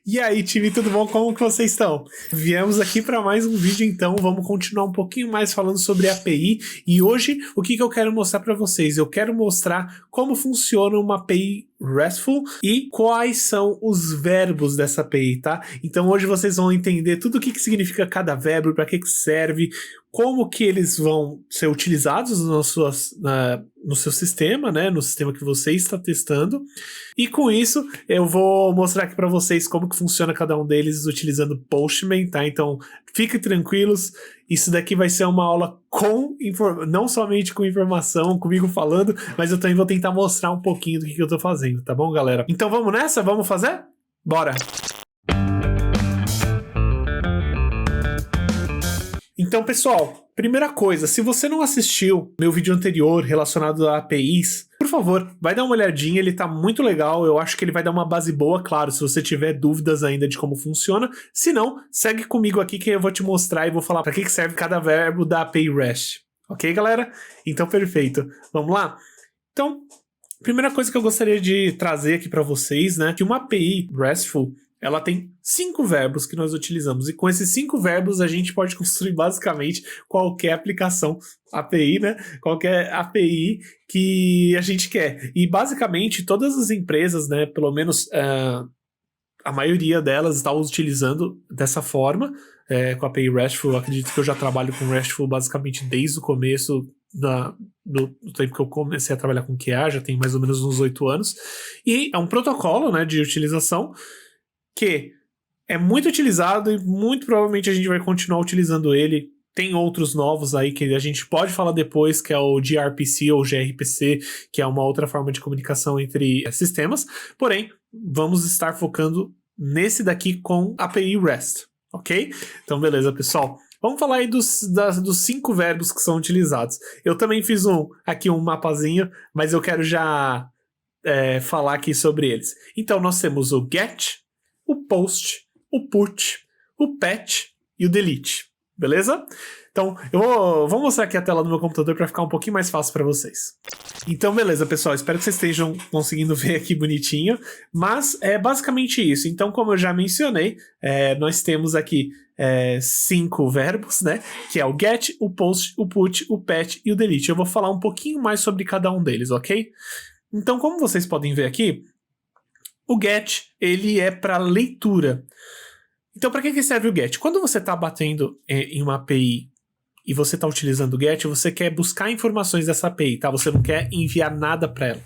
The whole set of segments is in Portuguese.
E aí, time, tudo bom? Como que vocês estão? Viemos aqui para mais um vídeo, então vamos continuar um pouquinho mais falando sobre API. E hoje, o que eu quero mostrar para vocês? Eu quero mostrar como funciona uma API RESTful e quais são os verbos dessa API, tá? Então hoje vocês vão entender tudo o que significa cada verbo, para que serve, como que eles vão ser utilizados no seu sistema, né? No sistema que você está testando. E com isso, eu vou mostrar aqui para vocês como que funciona cada um deles utilizando Postman, tá? Então, fiquem tranquilos, isso daqui vai ser uma aula não somente com informação, comigo falando, mas eu também vou tentar mostrar um pouquinho do que eu tô fazendo, tá bom, galera? Então vamos nessa? Vamos fazer? Bora! Então, pessoal, primeira coisa, se você não assistiu meu vídeo anterior relacionado a APIs, por favor, vai dar uma olhadinha, ele tá muito legal, eu acho que ele vai dar uma base boa, claro, se você tiver dúvidas ainda de como funciona. Se não, segue comigo aqui que eu vou te mostrar e vou falar para que serve cada verbo da API REST. Ok, galera? Então, perfeito. Vamos lá? Então, primeira coisa que eu gostaria de trazer aqui para vocês, né, que uma API RESTful, ela tem 5 verbos que nós utilizamos, e com esses 5 verbos a gente pode construir basicamente qualquer aplicação API, né? Qualquer API que a gente quer. E basicamente todas as empresas, né, pelo menos a maioria delas está utilizando dessa forma, com a API RESTful. Eu acredito que eu já trabalho com RESTful basicamente desde o começo do tempo que eu comecei a trabalhar com QA, já tem mais ou menos uns 8 anos. E é um protocolo, né, de utilização que é muito utilizado e muito provavelmente a gente vai continuar utilizando ele. Tem outros novos aí que a gente pode falar depois, que é o gRPC ou gRPC, que é uma outra forma de comunicação entre sistemas. Porém, vamos estar focando nesse daqui com API REST, ok? Então, beleza, pessoal. Vamos falar aí dos 5 verbos que são utilizados. Eu também fiz aqui um mapazinho, mas eu quero já falar aqui sobre eles. Então, nós temos o get, o post, o put, o patch e o delete, beleza? Então, vou mostrar aqui a tela do meu computador para ficar um pouquinho mais fácil para vocês. Então, beleza, pessoal, espero que vocês estejam conseguindo ver aqui bonitinho, mas é basicamente isso. Então, como eu já mencionei, nós temos aqui 5 verbos, né? Que é o get, o post, o put, o patch e o delete. Eu vou falar um pouquinho mais sobre cada um deles, ok? Então, como vocês podem ver aqui, o get, ele é para leitura. Então, para que serve o get? Quando você está batendo em uma API e você está utilizando o get, você quer buscar informações dessa API, tá? Você não quer enviar nada para ela.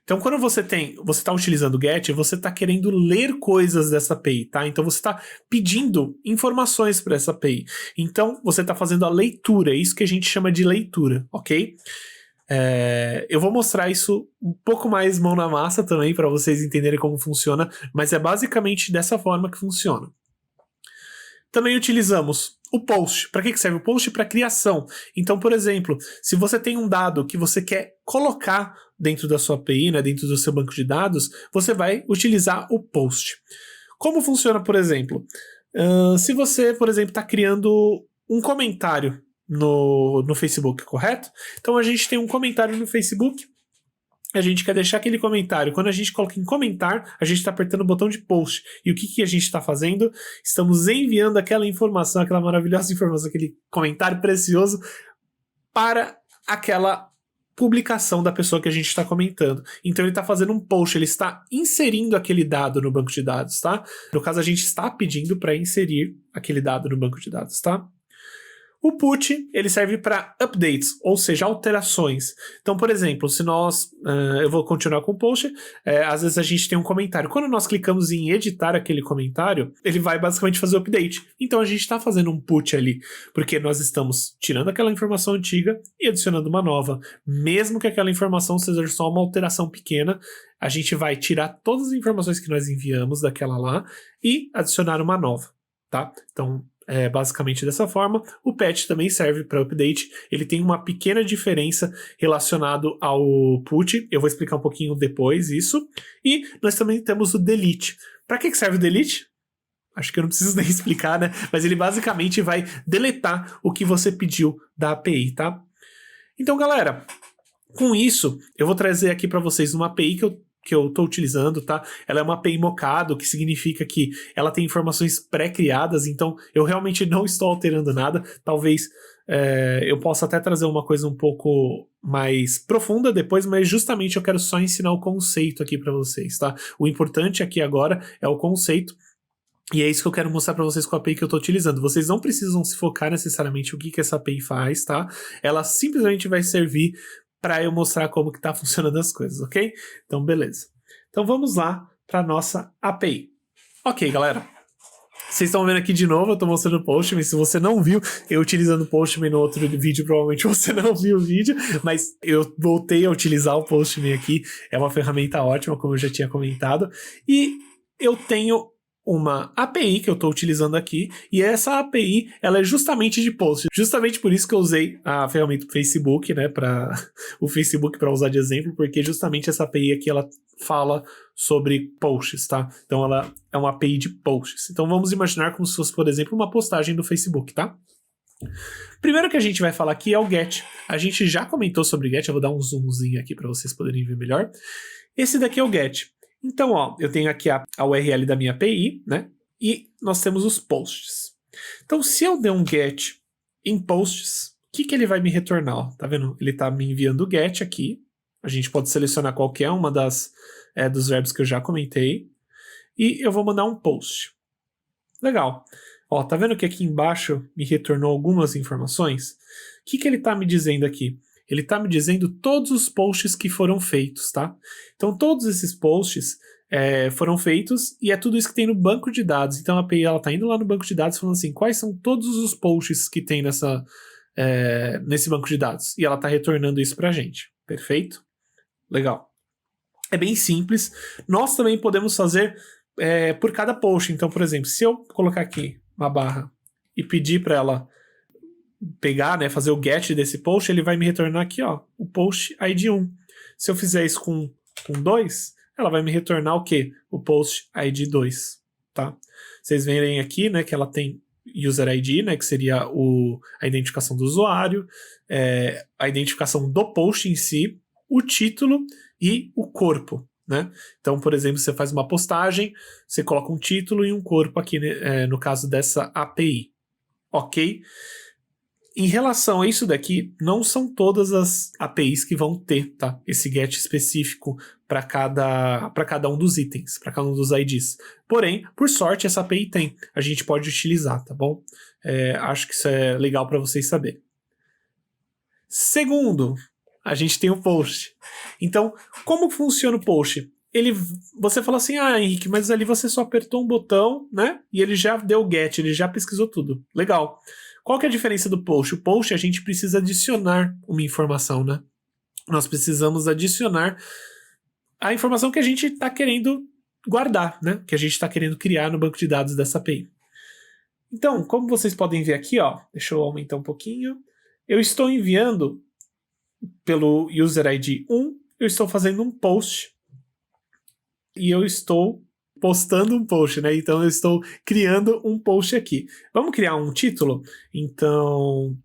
Então, quando você está utilizando o get, você está querendo ler coisas dessa API, tá? Então, você está pedindo informações para essa API. Então, você está fazendo a leitura, é isso que a gente chama de leitura, ok? Eu vou mostrar isso um pouco mais mão na massa também para vocês entenderem como funciona, mas é basicamente dessa forma que funciona. Também utilizamos o post. Para que serve o post? Para criação. Então, por exemplo, se você tem um dado que você quer colocar dentro da sua API, né, dentro do seu banco de dados, você vai utilizar o post. Como funciona, por exemplo? Se você, por exemplo, está criando um comentário no Facebook, correto? Então a gente tem um comentário no Facebook, a gente quer deixar aquele comentário. Quando a gente coloca em comentar, a gente está apertando o botão de post. E o que a gente está fazendo? Estamos enviando aquela informação, aquela maravilhosa informação, aquele comentário precioso para aquela publicação da pessoa que a gente está comentando. Então ele está fazendo um post, ele está inserindo aquele dado no banco de dados, tá? No caso, a gente está pedindo para inserir aquele dado no banco de dados, tá? O put, ele serve para updates, ou seja, alterações. Então, por exemplo, se eu vou continuar com o post, às vezes a gente tem um comentário. Quando nós clicamos em editar aquele comentário, ele vai basicamente fazer o update. Então, a gente está fazendo um put ali, porque nós estamos tirando aquela informação antiga e adicionando uma nova. Mesmo que aquela informação seja só uma alteração pequena, a gente vai tirar todas as informações que nós enviamos daquela lá e adicionar uma nova, tá? Então, basicamente dessa forma. O patch também serve para update. Ele tem uma pequena diferença relacionado ao put. Eu vou explicar um pouquinho depois isso. E nós também temos o delete. Para que serve o delete? Acho que eu não preciso nem explicar, né? Mas ele basicamente vai deletar o que você pediu da API, tá? Então, galera, com isso, eu vou trazer aqui para vocês uma API que eu que eu estou utilizando, tá? Ela é uma API mocado, que significa que ela tem informações pré-criadas, então eu realmente não estou alterando nada. Talvez eu possa até trazer uma coisa um pouco mais profunda depois, mas justamente eu quero só ensinar o conceito aqui para vocês, tá? O importante aqui agora é o conceito, e é isso que eu quero mostrar para vocês com a API que eu estou utilizando. Vocês não precisam se focar necessariamente o que essa API faz, tá? Ela simplesmente vai servir para eu mostrar como que tá funcionando as coisas, ok? Então, beleza. Então, vamos lá para nossa API. Ok, galera. Vocês estão vendo aqui de novo, eu estou mostrando o Postman. Se você não viu eu utilizando o Postman no outro vídeo, provavelmente você não viu o vídeo, mas eu voltei a utilizar o Postman aqui. É uma ferramenta ótima, como eu já tinha comentado. E eu tenho uma API que eu estou utilizando aqui, e essa API, ela é justamente de post. Justamente por isso que eu usei a ferramenta do Facebook, né, o Facebook para usar de exemplo, porque justamente essa API aqui, ela fala sobre posts, tá? Então ela é uma API de posts. Então vamos imaginar como se fosse, por exemplo, uma postagem do Facebook, tá? Primeiro que a gente vai falar aqui é o GET. A gente já comentou sobre GET, eu vou dar um zoomzinho aqui para vocês poderem ver melhor. Esse daqui é o GET. Então, ó, eu tenho aqui a URL da minha API, né? E nós temos os posts. Então, se eu der um get em posts, o que ele vai me retornar? Ó, tá vendo? Ele tá me enviando o get aqui. A gente pode selecionar qualquer uma dos verbos que eu já comentei. E eu vou mandar um post. Legal. Ó, tá vendo que aqui embaixo me retornou algumas informações? O que ele tá me dizendo aqui? Ele está me dizendo todos os posts que foram feitos, tá? Então, todos esses posts foram feitos e é tudo isso que tem no banco de dados. Então, a API está indo lá no banco de dados falando assim, quais são todos os posts que tem nesse banco de dados? E ela está retornando isso para a gente. Perfeito? Legal. É bem simples. Nós também podemos fazer por cada post. Então, por exemplo, se eu colocar aqui uma barra e pedir para ela pegar, né, fazer o get desse post, ele vai me retornar aqui, ó, o post ID 1. Se eu fizer isso com 2, ela vai me retornar o quê? O post ID 2, tá? Vocês verem aqui, né, que ela tem user ID, né, que seria a identificação do usuário, a identificação do post em si, o título e o corpo, né? Então, por exemplo, você faz uma postagem, você coloca um título e um corpo aqui, no caso dessa API, ok? Em relação a isso daqui, não são todas as APIs que vão ter, tá? Esse get específico para cada um dos itens, para cada um dos IDs. Porém, por sorte, essa API tem. A gente pode utilizar, tá bom? Acho que isso é legal para vocês saberem. Segundo, a gente tem o post. Então, como funciona o post? Você fala assim, Henrique, mas ali você só apertou um botão, né? E ele já deu o get, ele já pesquisou tudo. Legal. Qual que é a diferença do post? O post a gente precisa adicionar uma informação, né? Nós precisamos adicionar a informação que a gente está querendo guardar, né? Que a gente está querendo criar no banco de dados dessa API. Então, como vocês podem ver aqui, ó, deixa eu aumentar um pouquinho. Eu estou enviando pelo user ID 1, eu estou fazendo um post e eu estou postando um post, né? Então eu estou criando um post aqui. Vamos criar um título? Então,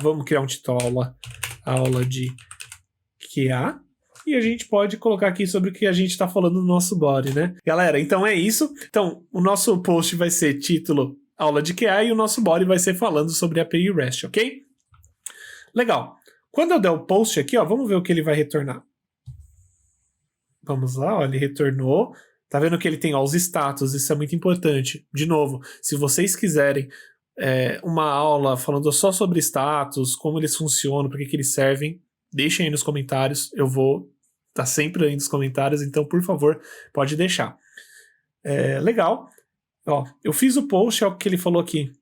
vamos criar um título aula de QA. E a gente pode colocar aqui sobre o que a gente está falando no nosso body, né? Galera, então é isso. Então, o nosso post vai ser título aula de QA e o nosso body vai ser falando sobre a API REST, ok? Legal. Quando eu der o post aqui, ó, vamos ver o que ele vai retornar. Vamos lá, ó, ele retornou. Tá vendo que ele tem os status, isso é muito importante. De novo, se vocês quiserem uma aula falando só sobre status, como eles funcionam, para que eles servem, deixem aí nos comentários. Eu vou estar sempre aí nos comentários, então, por favor, pode deixar. Legal. Ó, eu fiz o post, é o que ele falou aqui.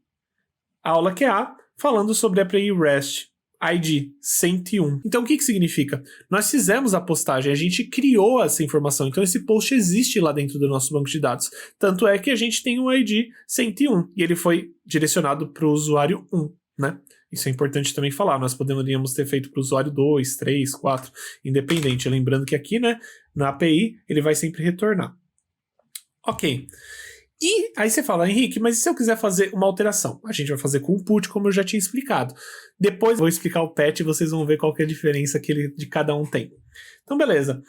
Aula QA, falando sobre a API REST. ID 101. Então o que significa? Nós fizemos a postagem, a gente criou essa informação, então esse post existe lá dentro do nosso banco de dados. Tanto é que a gente tem um ID 101 e ele foi direcionado para o usuário 1, né? Isso é importante também falar, nós poderíamos ter feito para o usuário 2, 3, 4, independente. Lembrando que aqui, né, na API, ele vai sempre retornar. Ok. E aí você fala, Henrique, mas e se eu quiser fazer uma alteração? A gente vai fazer com o put, como eu já tinha explicado. Depois eu vou explicar o patch e vocês vão ver qual que é a diferença que de cada um tem. Então, beleza.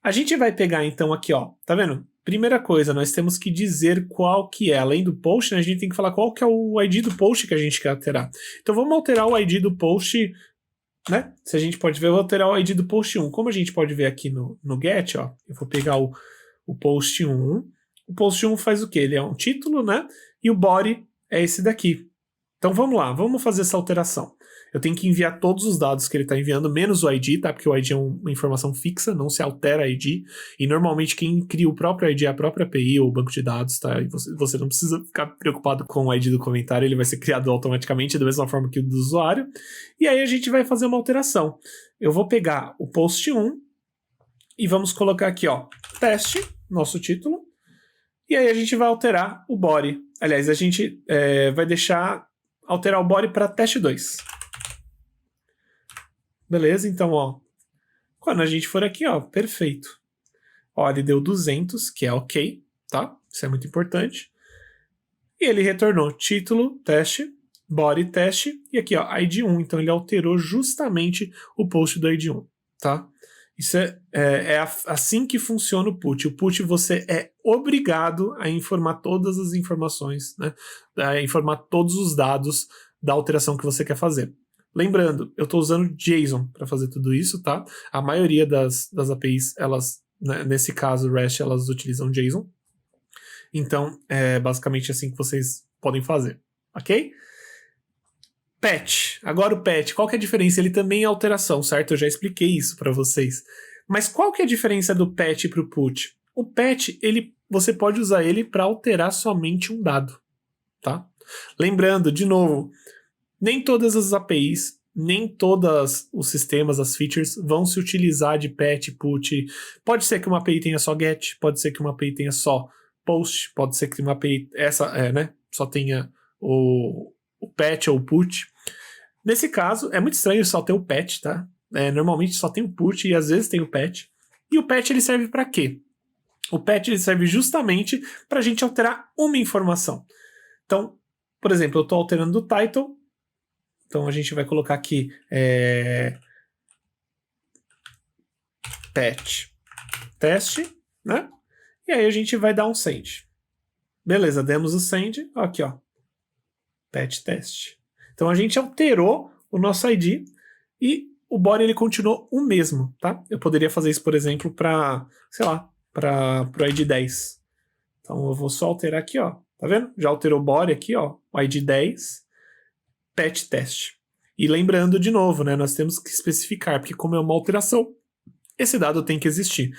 A gente vai pegar então aqui, ó, tá vendo? Primeira coisa, nós temos que dizer qual que é. Além do post, né, a gente tem que falar qual que é o ID do post que a gente quer alterar. Então vamos alterar o ID do post, né? Se a gente pode ver, eu vou alterar o ID do post 1. Como a gente pode ver aqui no get, ó, eu vou pegar o post 1. O post 1 faz o quê? Ele é um título, né? E o body é esse daqui. Então vamos lá, vamos fazer essa alteração. Eu tenho que enviar todos os dados que ele está enviando, menos o ID, tá? Porque o ID é uma informação fixa, não se altera a ID. E normalmente quem cria o próprio ID é a própria API ou o banco de dados, tá? E você não precisa ficar preocupado com o ID do comentário, ele vai ser criado automaticamente, da mesma forma que o do usuário. E aí a gente vai fazer uma alteração. Eu vou pegar o post 1 e vamos colocar aqui, ó, teste, nosso título. E aí a gente vai alterar o body. Aliás, a gente vai alterar o body para teste 2. Beleza, então, ó, quando a gente for aqui, ó, perfeito. Ó, ele deu 200, que é ok, tá? Isso é muito importante. E ele retornou título, teste, body, teste, e aqui, ó, ID 1. Então, ele alterou justamente o post do ID 1, tá? Isso é assim que funciona o put. O put você é obrigado a informar todas as informações, né? A informar todos os dados da alteração que você quer fazer. Lembrando, eu estou usando JSON para fazer tudo isso, tá? A maioria das APIs, elas, né, nesse caso REST, elas utilizam JSON. Então, é basicamente assim que vocês podem fazer, ok? Patch. Agora o patch, qual que é a diferença? Ele também é alteração, certo? Eu já expliquei isso para vocês. Mas qual que é a diferença do patch para o put? O patch, você pode usar ele para alterar somente um dado, tá? Lembrando, de novo, nem todas as APIs, nem todos os sistemas, as features, vão se utilizar de patch, put. Pode ser que uma API tenha só get, pode ser que uma API tenha só post, pode ser que uma API só tenha o patch ou o put. Nesse caso, é muito estranho só ter o patch, tá? Normalmente só tem o put e às vezes tem o patch. E o patch ele serve para quê? O patch ele serve justamente para a gente alterar uma informação. Então, por exemplo, eu estou alterando o title. Então a gente vai colocar aqui patch teste, né? E aí a gente vai dar um send. Beleza, demos o send. Aqui, ó. Patch teste. Então a gente alterou o nosso ID e o body ele continuou o mesmo, tá? Eu poderia fazer isso, por exemplo, para, sei lá, para o ID 10. Então eu vou só alterar aqui, ó. Tá vendo? Já alterou o body aqui, ó. O ID 10, patch teste. E lembrando de novo, né? Nós temos que especificar, porque como é uma alteração, esse dado tem que existir.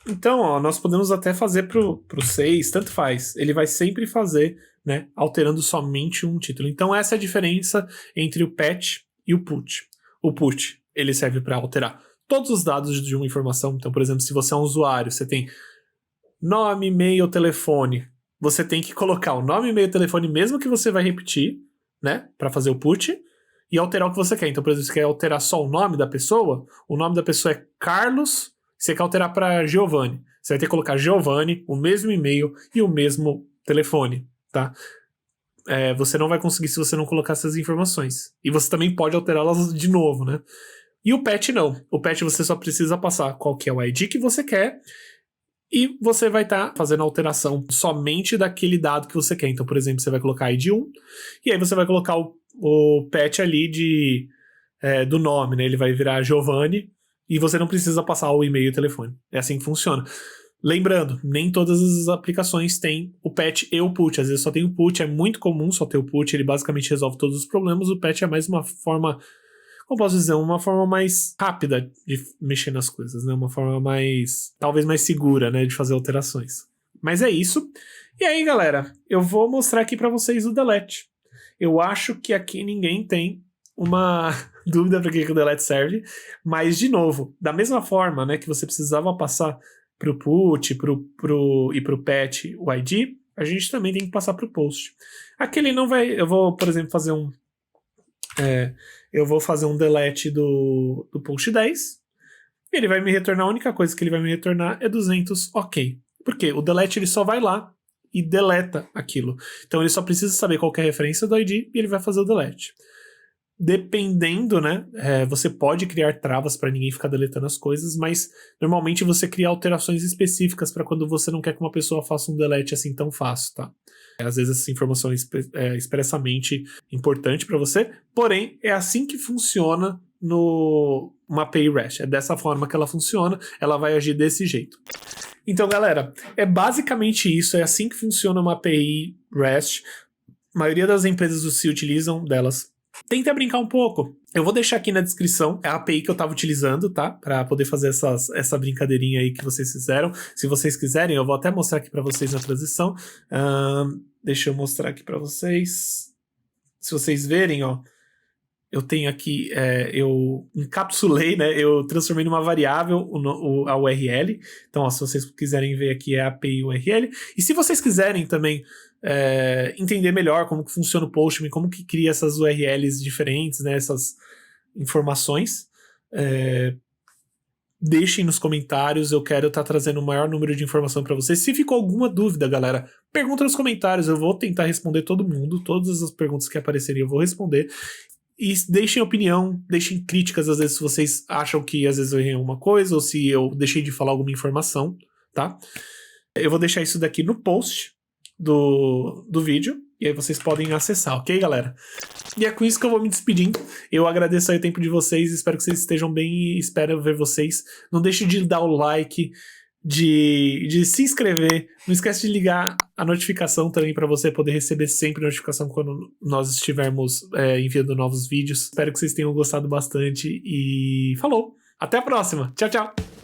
Então, ó, nós podemos até fazer pro 6, tanto faz. Ele vai sempre fazer, né, alterando somente um título. Então, essa é a diferença entre o patch e o put. O put, ele serve para alterar todos os dados de uma informação. Então, por exemplo, se você é um usuário, você tem nome, e-mail, telefone. Você tem que colocar o nome, e-mail, telefone, mesmo que você vai repetir, né, para fazer o put, e alterar o que você quer. Então, por exemplo, você quer alterar só o nome da pessoa, o nome da pessoa é Carlos, você quer alterar para Giovanni. Você vai ter que colocar Giovanni, o mesmo e-mail e o mesmo telefone, tá? Você não vai conseguir se você não colocar essas informações. E você também pode alterá-las de novo, né? E o patch não. O patch você só precisa passar qual que é o ID que você quer e você vai estar fazendo a alteração somente daquele dado que você quer. Então, por exemplo, você vai colocar ID 1 e aí você vai colocar o patch ali do nome, né? Ele vai virar Giovanni e você não precisa passar o e-mail e o telefone. É assim que funciona. Lembrando, nem todas as aplicações têm o patch e o put. Às vezes só tem o put, é muito comum só ter o put, ele basicamente resolve todos os problemas. O patch é mais uma forma, como posso dizer, uma forma mais rápida de mexer nas coisas, né? Uma forma mais, talvez mais segura, né, de fazer alterações. Mas é isso. E aí, galera, eu vou mostrar aqui para vocês o delete. Eu acho que aqui ninguém tem uma dúvida para que o delete serve, mas, de novo, da mesma forma, né, que você precisava passar para o put e para o patch o ID, a gente também tem que passar para o post. Aqui ele não vai... Eu vou, por exemplo, fazer um delete do post 10. E ele vai me retornar, a única coisa que ele vai me retornar é 200 ok. Por quê? O delete ele só vai lá e deleta aquilo. Então ele só precisa saber qual que é a referência do ID e ele vai fazer o delete. Dependendo, né? Você pode criar travas para ninguém ficar deletando as coisas, mas normalmente você cria alterações específicas para quando você não quer que uma pessoa faça um delete assim tão fácil, tá? Às vezes essa informação é expressamente importante para você, porém é assim que funciona uma API REST. É dessa forma que ela funciona, ela vai agir desse jeito. Então, galera, é basicamente isso, é assim que funciona uma API REST. A maioria das empresas se utilizam delas. Tenta brincar um pouco. Eu vou deixar aqui na descrição a API que eu tava utilizando, tá? Pra poder fazer essa brincadeirinha aí que vocês fizeram. Se vocês quiserem, eu vou até mostrar aqui pra vocês na transição. Deixa eu mostrar aqui pra vocês. Se vocês verem, ó, eu tenho aqui, eu encapsulei, né? Eu transformei numa variável a URL. Então, ó, se vocês quiserem ver aqui é a API URL. E se vocês quiserem também entender melhor como que funciona o Postman, como que cria essas URLs diferentes, né? Essas informações, deixem nos comentários. Eu quero estar trazendo o maior número de informação para vocês. Se ficou alguma dúvida, galera, pergunta nos comentários. Eu vou tentar responder todo mundo. Todas as perguntas que aparecerem eu vou responder. E deixem opinião, deixem críticas, às vezes, se vocês acham que às vezes eu errei alguma coisa, ou se eu deixei de falar alguma informação, tá? Eu vou deixar isso daqui no post do vídeo, e aí vocês podem acessar, ok, galera? E é com isso que eu vou me despedindo. Eu agradeço aí o tempo de vocês, espero que vocês estejam bem e espero ver vocês. Não deixe de dar o like, de se inscrever. Não esquece de ligar a notificação também para você poder receber sempre notificação quando nós estivermos enviando novos vídeos. Espero que vocês tenham gostado bastante e falou! Até a próxima! Tchau, tchau!